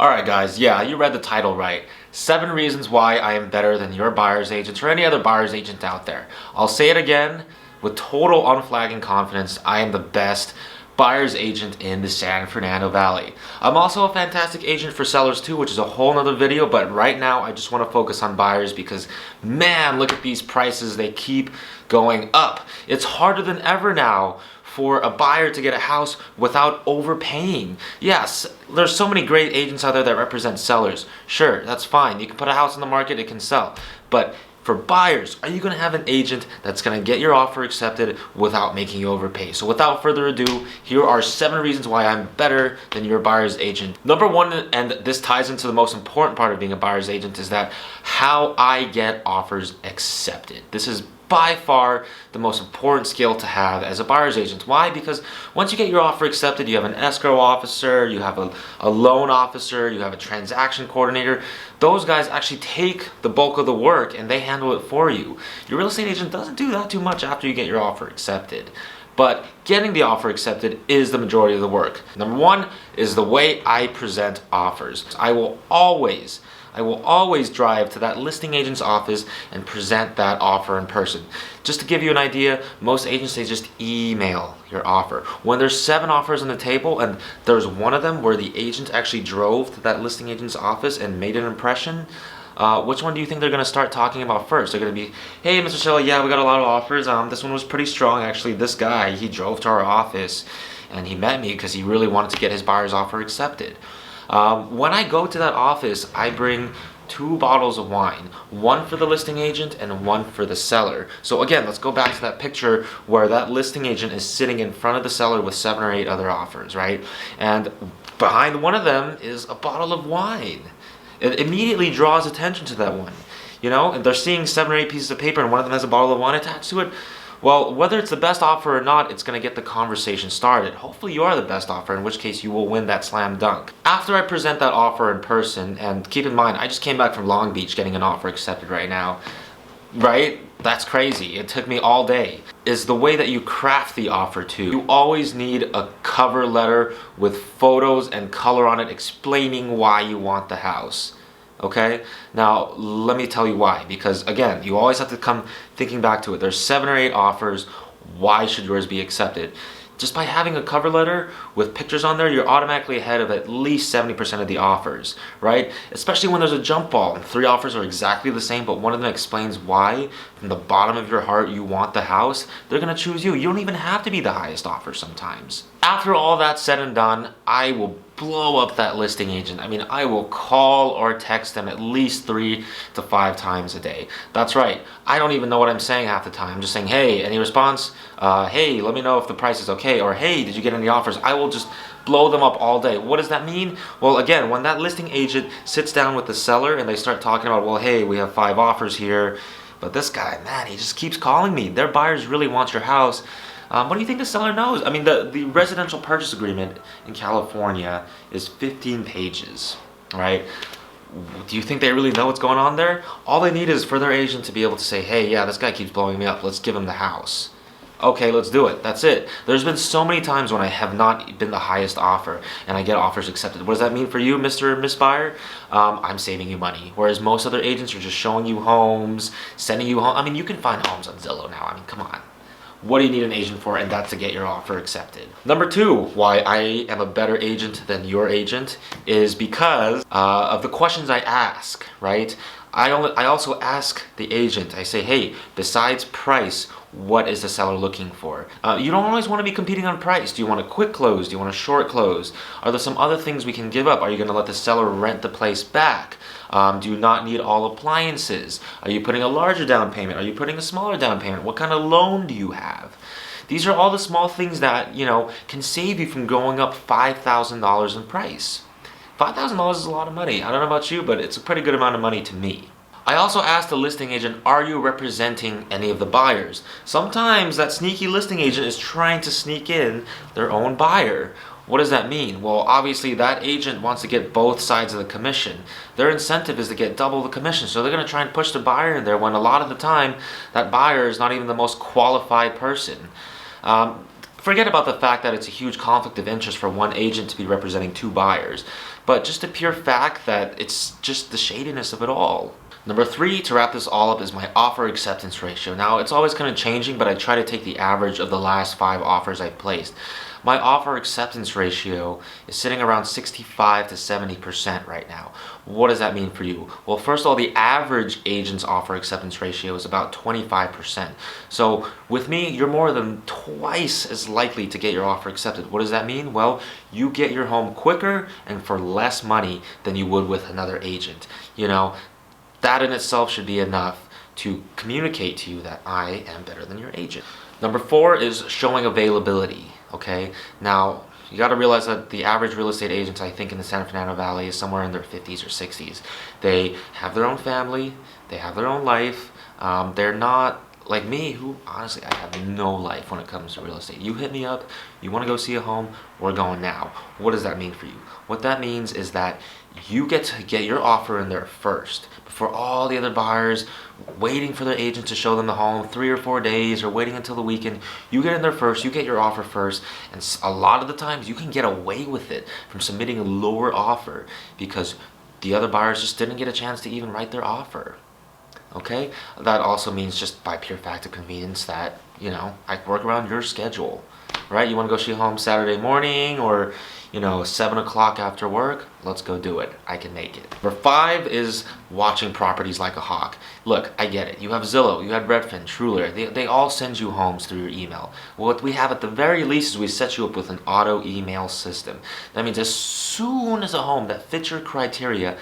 Alright guys, yeah, you read the title right. 7 reasons why I am better than your buyer's agent or any other buyer's agent out there. I'll say it again with total unflagging confidence. I am the best buyer's agent in the San Fernando Valley. I'm also a fantastic agent for sellers too, which is a whole nother video, but right now I just want to focus on buyers because man, look at these prices. They keep going up. It's harder than ever now for a buyer to get a house without overpaying. Yes, there's so many great agents out there that represent sellers. Sure, that's fine. You can put a house on the market, it can sell. But for buyers, are you going to have an agent that's going to get your offer accepted without making you overpay? So without further ado, here are 7 reasons why I'm better than your buyer's agent. Number 1, and this ties into the most important part of being a buyer's agent, is that how I get offers accepted. This is by far the most important skill to have as a buyer's agent. Why? Because once you get your offer accepted, you have an escrow officer, you have a loan officer, you have a transaction coordinator. Those guys actually take the bulk of the work and they handle it for you. Your real estate agent doesn't do that too much after you get your offer accepted. But getting the offer accepted is the majority of the work. Number 1 is the way I present offers. I will always drive to that listing agent's office and present that offer in person. Just to give you an idea, most agents, they just email your offer. When there's 7 offers on the table and there's one of them where the agent actually drove to that listing agent's office and made an impression, which one do you think they're going to start talking about first? They're going to be, hey, Mr. Shelley, yeah, we got a lot of offers. This one was pretty strong. Actually, this guy, he drove to our office and he met me because he really wanted to get his buyer's offer accepted. When I go to that office, I bring 2 bottles of wine, one for the listing agent and one for the seller. So again, let's go back to that picture where that listing agent is sitting in front of the seller with 7 or 8 other offers, right? And behind one of them is a bottle of wine. It immediately draws attention to that one. You know, and they're seeing 7 or 8 pieces of paper and one of them has a bottle of wine attached to it. Well, whether it's the best offer or not, it's going to get the conversation started. Hopefully you are the best offer, in which case you will win that slam dunk. After I present that offer in person, and keep in mind, I just came back from Long Beach getting an offer accepted right now, right? That's crazy. It took me all day. Is the way that you craft the offer too. You always need a cover letter with photos and color on it explaining why you want the house. Okay, now let me tell you why, because again, you always have to come thinking back to it. There's 7 or 8 offers. Why should yours be accepted? Just by having a cover letter with pictures on there, you're automatically ahead of at least 70% of the offers, right? Especially when there's a jump ball and 3 offers are exactly the same, but one of them explains why from the bottom of your heart you want the house. They're gonna choose you. You don't even have to be the highest offer sometimes. After all that's said and done, I will blow up that listing agent. I mean, I will call or text them at least 3 to 5 times a day. That's right. I don't even know what I'm saying half the time. I'm just saying, hey, any response? Hey, let me know if the price is okay. Or hey, did you get any offers? I will just blow them up all day. What does that mean? Well, again, when that listing agent sits down with the seller and they start talking about, well, hey, we have 5 offers here, but this guy, man, he just keeps calling me. Their buyers really want your house. What do you think the seller knows? I mean, the residential purchase agreement in California is 15 pages, right? Do you think they really know what's going on there? All they need is for their agent to be able to say, hey, yeah, this guy keeps blowing me up. Let's give him the house. Okay, let's do it. That's it. There's been so many times when I have not been the highest offer and I get offers accepted. What does that mean for you, Mr. or Miss Buyer? I'm saving you money. Whereas most other agents are just showing you homes, sending you home. I mean, you can find homes on Zillow now. I mean, come on. What do you need an agent for? And that's to get your offer accepted. Number 2, why I am a better agent than your agent is because of the questions I ask, right? I also ask the agent, I say, hey, besides price, what is the seller looking for? You don't always want to be competing on price. Do you want a quick close? Do you want a short close? Are there some other things we can give up? Are you going to let the seller rent the place back? Do you not need all appliances? Are you putting a larger down payment? Are you putting a smaller down payment? What kind of loan do you have? These are all the small things that, you know, can save you from going up $5,000 in price. $5,000 is a lot of money. I don't know about you, but it's a pretty good amount of money to me. I also asked the listing agent, are you representing any of the buyers? Sometimes that sneaky listing agent is trying to sneak in their own buyer. What does that mean? Well, obviously that agent wants to get both sides of the commission. Their incentive is to get double the commission, so they're going to try and push the buyer in there when a lot of the time that buyer is not even the most qualified person. Forget about the fact that it's a huge conflict of interest for one agent to be representing two buyers, but just the pure fact that it's just the shadiness of it all. Number 3, to wrap this all up, is my offer acceptance ratio. Now, it's always kind of changing, but I try to take the average of the last 5 offers I've placed. My offer acceptance ratio is sitting around 65 to 70% right now. What does that mean for you? Well, first of all, the average agent's offer acceptance ratio is about 25%. So with me, you're more than twice as likely to get your offer accepted. What does that mean? Well, you get your home quicker and for less money than you would with another agent. You know, that in itself should be enough to communicate to you that I am better than your agent. Number 4 is showing availability, okay? Now, you got to realize that the average real estate agent, I think, in the San Fernando Valley is somewhere in their 50s or 60s. They have their own family, they have their own life. They're not like me, who honestly, I have no life when it comes to real estate. You hit me up, you want to go see a home, we're going now. What does that mean for you? What that means is that you get to get your offer in there first before all the other buyers waiting for their agent to show them the home 3 or 4 days or waiting until the weekend. You get in there first, you get your offer first, and a lot of the times you can get away with it from submitting a lower offer because the other buyers just didn't get a chance to even write their offer. Okay? That also means, just by pure fact of convenience, that, you know, I work around your schedule, right? You want to go see a home Saturday morning or, 7 o'clock after work? Let's go do it. I can make it. Number 5 is watching properties like a hawk. Look, I get it. You have Zillow, you have Redfin, TrueLare. They all send you homes through your email. What we have at the very least is we set you up with an auto email system. That means as soon as a home that fits your criteria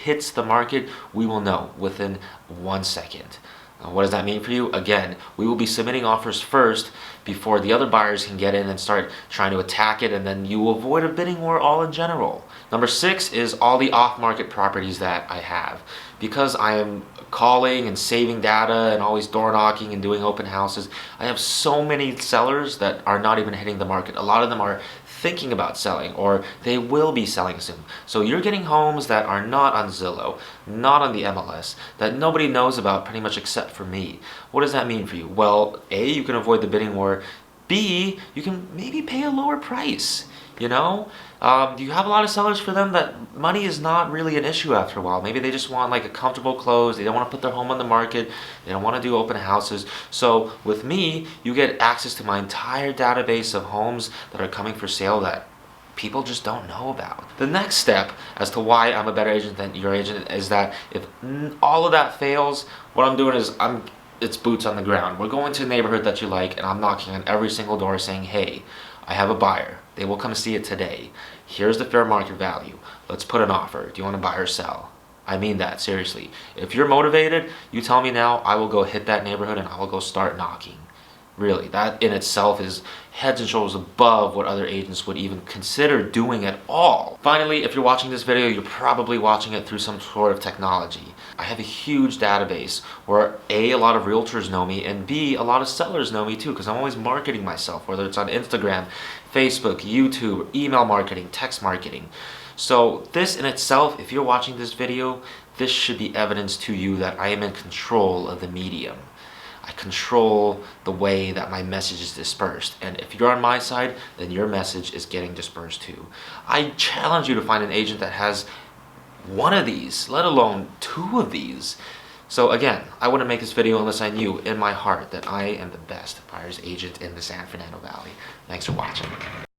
hits the market, we will know within 1 second. What does that mean for you? Again, we will be submitting offers first before the other buyers can get in and start trying to attack it, and then you will avoid a bidding war all in general. Number 6 is all the off-market properties that I have. Because I am calling and saving data and always door knocking and doing open houses, I have so many sellers that are not even hitting the market. A lot of them are thinking about selling, or they will be selling soon. So you're getting homes that are not on Zillow, not on the MLS, that nobody knows about pretty much except for me. What does that mean for you? Well, A, you can avoid the bidding war. B, you can maybe pay a lower price. You have a lot of sellers for them that money is not really an issue after a while. Maybe they just want like a comfortable close. They don't want to put their home on the market. They don't want to do open houses. So with me, you get access to my entire database of homes that are coming for sale that people just don't know about. The next step as to why I'm a better agent than your agent is that if all of that fails, what I'm doing is it's boots on the ground. We're going to a neighborhood that you like, and I'm knocking on every single door saying, hey, I have a buyer. They will come see it today. Here's the fair market value. Let's put an offer. Do you want to buy or sell? I mean that, seriously. If you're motivated, you tell me now, I will go hit that neighborhood and I will go start knocking. Really, that in itself is heads and shoulders above what other agents would even consider doing at all. Finally, if you're watching this video, you're probably watching it through some sort of technology. I have a huge database where A, lot of realtors know me, and B, a lot of sellers know me too, because I'm always marketing myself, whether it's on Instagram, Facebook, YouTube, email marketing, text marketing. So this in itself, if you're watching this video, this should be evidence to you that I am in control of the medium. I control the way that my message is dispersed. And if you're on my side, then your message is getting dispersed too. I challenge you to find an agent that has one of these, let alone 2 of these. So again, I wouldn't make this video unless I knew in my heart that I am the best buyer's agent in the San Fernando Valley. Thanks for watching.